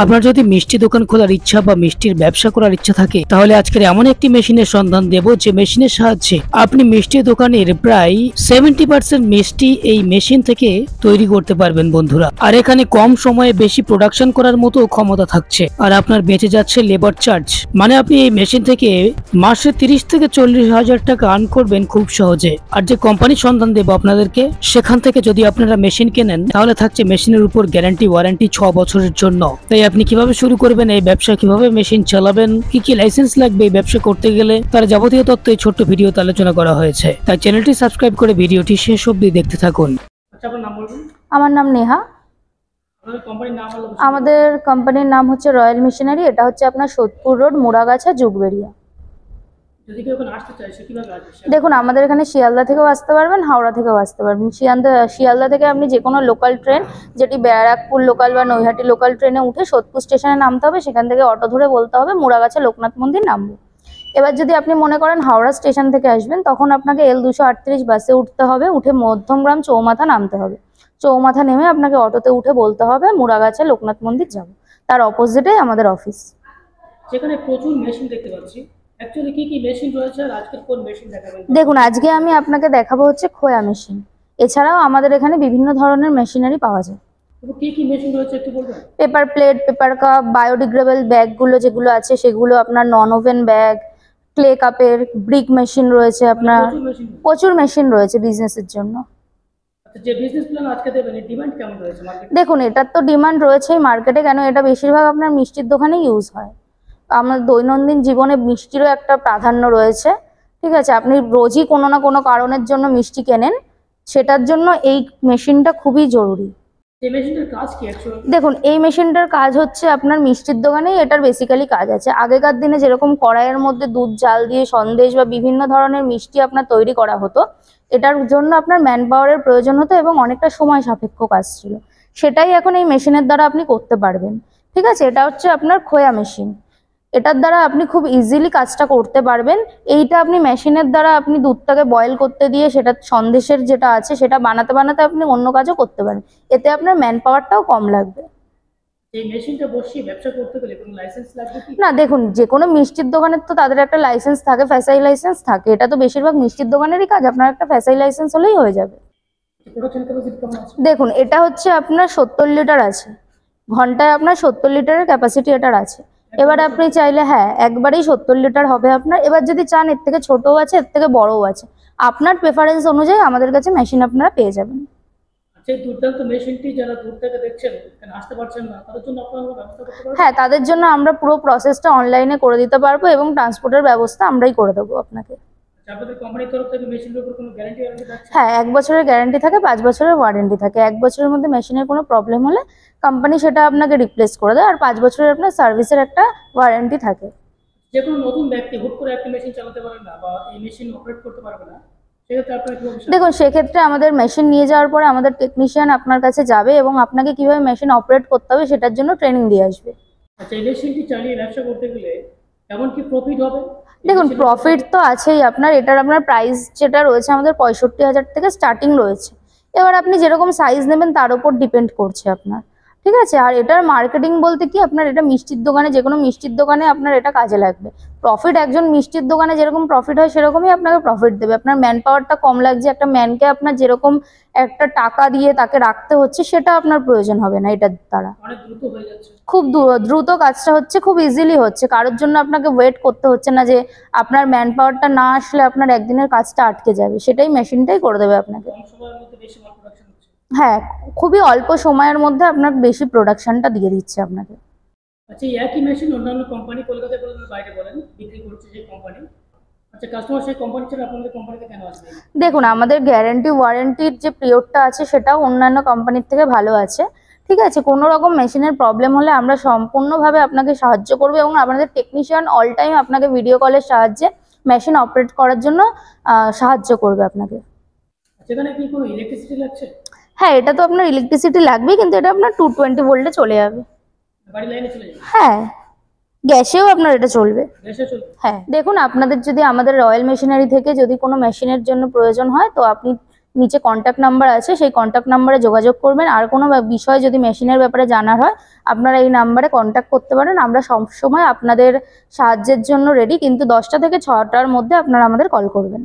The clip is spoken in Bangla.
আপনার যদি মিষ্টি দোকান খোলার ইচ্ছা বা মিষ্টির ব্যবসা করার ইচ্ছা থাকে তাহলে আজকের এমন একটি মেশিনের সন্ধান দেব যে মেশিনের সাহায্যে আপনি মিষ্টি দোকানের প্রায় 70% মিষ্টি এই মেশিন থেকে তৈরি করতে পারবেন বন্ধুরা। আর এখানে কম সময়ে বেশি প্রোডাকশন করার মতো ক্ষমতা থাকছে আর আপনার বেঁচে যাচ্ছে লেবার চার্জ। মানে আপনি এই মেশিন থেকে মাসে 30 থেকে 40,000 টাকা আর্ন করবেন খুব সহজে। আর যে কোম্পানির সন্ধান দেব আপনাদেরকে সেখান থেকে যদি আপনারা মেশিন কেনেন তাহলে থাকছে মেশিনের উপর গ্যারান্টি ওয়ারেন্টি 6 বছরের জন্য। তাই আপনি কিভাবে শুরু করবেন এই ব্যবসা, কিভাবে মেশিন চালাবেন, কি কি লাইসেন্স লাগবে এই ব্যবসা করতে গেলে, তার যাবতীয় তথ্য এই ছোট্ট ভিডিওতে আলোচনা করা হয়েছে। তাই চ্যানেলটি সাবস্ক্রাইব করে ভিডিওটি শেষ অবধি দেখতে থাকুন। আচ্ছা, আপনার নাম বলুন। আমার নাম নেহা। আমাদের কোম্পানির নাম হচ্ছে রয়্যাল মেশিনারি। এটা হচ্ছে আপনার সোদপুর রোড, মুড়াগাছা, যুগবেড়িয়া। দেখুন, আমাদের এখানে শিয়ালদা থেকেও আসতে পারবেন, হাওড়া থেকেও আসতে পারবেন। শিয়ালদা থেকে আপনি যে কোনো লোকাল ট্রেন, যেটি ব্যারাকপুর লোকাল বা নৈহাটি লোকাল ট্রেনে উঠে সোদপুর স্টেশনে নামতে হবে। সেখান থেকে অটো ধরে বলতে হবে মুড়াগাছা লোকনাথ মন্দির নামবো। এবার যদি আপনি মনে করেন হাওড়া স্টেশন থেকে আসবেন, তখন আপনাকে L238 বাসে উঠতে হবে। উঠে মধ্যমগ্রাম চৌমাথা নামতে হবে। চৌমাথা নেমে আপনাকে অটোতে উঠে বলতে হবে মুড়াগাছা লোকনাথ মন্দির যাব। তার অপোজিটে আমাদের অফিস। সেখানে প্রচুর মেশিন দেখতে পাচ্ছি। অ্যাকচুয়ালি কি কি মেশিন রয়েছে আর আজকে কোন মেশিন দেখাবেন? দেখুন, আজকে আমি আপনাকে দেখাবো হচ্ছে খোয়া মেশিন। এছাড়াও আমাদের এখানে বিভিন্ন ধরনের মেশিনারি পাওয়া যায়। কি কি মেশিন রয়েছে একটু বলবেন? Paper plate, paper cup, biodegradable ব্যাগগুলো যেগুলো আছে সেগুলো, আপনার নন ওভেন ব্যাগ, ক্লে কাপের, ব্রিক মেশিন রয়েছে, আপনার প্রচুর মেশিন রয়েছে বিজনেসের জন্য। যে বিজনেস প্ল্যান আজকে দেবেন এর ডিমান্ড কেমন রয়েছে মার্কেটে? দেখুন, এটার তো ডিমান্ড রয়েছেই মার্কেটে। কেন, এটা বেশিরভাগ আপনার মিষ্টির দোকানে ইউজ হয়। আমার দৈনন্দিন জীবনে মিষ্টিরও একটা প্রাধান্য রয়েছে। ঠিক আছে, আপনি রোজই কোনো না কোনো কারণের জন্য মিষ্টি কেনেন, সেটার জন্য এই মেশিনটা খুবই জরুরি। এই মেশিনটার কাজ কি অ্যাকচুয়ালি? দেখুন, এই মেশিনটার কাজ হচ্ছে আপনার মিষ্টির দোকানেই এটার বেসিক্যালি কাজ আছে। আগেকার দিনে যেরকম কড়াইয়ের মধ্যে দুধ জাল দিয়ে সন্দেশ বা বিভিন্ন ধরনের মিষ্টি আপনার তৈরি করা হতো, এটার জন্য আপনার ম্যান পাওয়ারের প্রয়োজন হতো এবং অনেকটা সময় সাপেক্ষ কাজ ছিল। সেটাই এখন এই মেশিনের দ্বারা আপনি করতে পারবেন। ঠিক আছে, এটা হচ্ছে আপনার খোয়া মেশিন। এটার দ্বারা আপনি খুব ইজিলি কাজটা করতে পারবেন। এইটা আপনি মেশিনের দ্বারা আপনি দুধটাকে বয়েল করতে দিয়ে সেটা সন্দেশের যেটা আছে সেটা বানাতে বানাতে আপনি অন্য কাজও করতে পারেন। এতে আপনার ম্যান পাওয়ারটাও কম লাগবে। এই মেশিনটা বসিয়ে ব্যবসা করতে গেলে কোনো লাইসেন্স লাগবে কি? না, দেখুন, যে কোনো মিষ্টির দোকানের তো তাদের একটা লাইসেন্স থাকে, ফ্যাসাই লাইসেন্স থাকে। এটা তো বেশিরভাগ মিষ্টির দোকানেরই কাজ। আপনার একটা ফ্যাসাই লাইসেন্স হলেই হয়ে যাবে। প্রোডাকশন ক্যাপাসিটি কেমন আছে? দেখুন, এটা হচ্ছে আপনার 70 লিটার আছে ঘন্টায়। আপনার 70 লিটারের ক্যাপাসিটি এটার আছে। এবার আপনি চাইলে, হ্যাঁ, একবারেই 70 লিটার হবে আপনার। এবার যদি চান এর থেকে ছোটও আছে, এর থেকে বড়ও আছে। আপনার প্রেফারেন্স অনুযায়ী আমাদের কাছে মেশিন আপনারা পেয়ে যাবেন। সেই দুর্দান্ত মেশিনটি যারা দূর থেকে দেখছেন, এখানে আসতে পারছেন না, তাদের জন্য আপনারা ব্যবস্থা করতে পারবেন? হ্যাঁ, তাদের জন্য আমরা পুরো প্রসেসটা অনলাইনে করে দিতে পারবো এবং ট্রান্সপোর্টের ব্যবস্থা আমরাই করে দেবো আপনাকে। আপনাদের কোম্পানির তরফ থেকে মেশিনের উপর কোনো গ্যারান্টি আছে? হ্যাঁ, 1 বছরের গ্যারান্টি থাকে, 5 বছরের ওয়ারেন্টি থাকে। 1 বছরের মধ্যে মেশিনের কোনো প্রবলেম হলে কোম্পানি সেটা আপনাকে রিপ্লেস করে দেয়। আর 5 বছরের আপনার সার্ভিসের একটা ওয়ারেন্টি থাকে। যে কোনো নতুন ব্যক্তি হুট করে একটা মেশিন চালাতে পারে না বা এই মেশিন অপারেট করতে পারবে না, সেক্ষেত্রে আপনারা কি অবস্থা? দেখুন, সেক্ষেত্রে আমাদের মেশিন নিয়ে যাওয়ার পরে আমাদের টেকনিশিয়ান আপনার কাছে যাবে এবং আপনাকে কিভাবে মেশিন অপারেট করতে হবে সেটার জন্য ট্রেনিং দিয়ে আসবে। আচ্ছা, এই মেশিনটি চালিয়ে ব্যবসা করতে গেলে কেমন কি প্রফিট হবে? দেখুন, প্রফিট তো আছেই আপনার। এটার আপনার প্রাইস যেটা রয়েছে আমাদের 65,000 থেকে স্টার্টিং রয়েছে। এবার আপনি যেরকম সাইজ নেবেন তার উপর ডিপেন্ড করছে আপনার। ঠিক আছে, আর এটার মার্কেটিং বলতে কি, আপনার এটা মিষ্টির দোকানে, যে কোনো মিষ্টির দোকানে আপনার এটা কাজে লাগবে। প্রফিট একজন মিষ্টির দোকানে যেরকম প্রফিট হয় সেরকমই আপনাকে প্রফিট দেবে। আপনার ম্যান পাওয়ারটা কম লাগছে। একটা ম্যানকে আপনার যেরকম একটা টাকা দিয়ে তাকে রাখতে হচ্ছে, সেটা আপনার প্রয়োজন হবে না এটার দ্বারা। অনেক দ্রুত হয়ে যাচ্ছে। খুব দ্রুত কাজটা হচ্ছে, খুব ইজিলি হচ্ছে। কারোর জন্য আপনাকে ওয়েট করতে হচ্ছে না যে আপনার ম্যান পাওয়ারটা না আসলে আপনার একদিনের কাজটা আটকে যাবে। সেটাই মেশিনটাই করে দেবে আপনাকে। কম সময়ের মধ্যে বেশি মাল প্রোডাকশন হচ্ছে। হ্যাঁ, খুবই অল্প সময়ের মধ্যে আপনার বেশি প্রোডাকশনটা দিয়ে দিচ্ছে আপনাকে। আচ্ছা, এই একই মেশিন অন্যান্য কোম্পানি, কলকাতায় বলেন বাইরে বলেন, বিক্রি করছে সেই কোম্পানি। আচ্ছা, কাস্টমার সেই কোম্পানি ছাড়া আপনাদের কোম্পানিতে কেন আসবে? দেখুন, আমাদের গ্যারান্টি ওয়ারেন্টির যে পিরিয়ডটা আছে সেটাও অন্যান্য কোম্পানির থেকে ভালো আছে। ঠিক আছে, কোনো রকম মেশিনের প্রবলেম হলে আমরা সম্পূর্ণভাবে আপনাকে সাহায্য করবো এবং আমাদের টেকনিশিয়ান অল টাইম আপনাকে ভিডিও কলের সাহায্যে মেশিন অপারেট করার জন্য সাহায্য করবে আপনাকে। সেখানে কি কোনো ইলেকট্রিসিটি লাগছে? হ্যাঁ, এটা তো আপনার ইলেকট্রিসিটি লাগবেই, কিন্তু এটা আপনার 220 ভোল্টে চলে যাবে। বাড়ি লাইনে চলে যাবে? হ্যাঁ, গ্যাসেও আপনার এটা চলবে। গ্যাসে চলবে? হ্যাঁ, দেখুন, আপনাদের যদি আমাদের রয়্যাল মেশিনারি থেকে যদি কোনো মেশিনের জন্য প্রয়োজন হয় তো আপনি নিচে কন্ট্যাক্ট নাম্বার আছে, সেই কন্ট্যাক্ট নাম্বারে যোগাযোগ করবেন। আর কোনো বিষয় যদি মেশিনের ব্যাপারে জানার হয় আপনারা এই নাম্বারে কন্ট্যাক্ট করতে পারেন। আমরা সবসময় আপনাদের সাহায্যের জন্য রেডি, কিন্তু 10টা থেকে 6টার মধ্যে আপনারা আমাদের কল করবেন।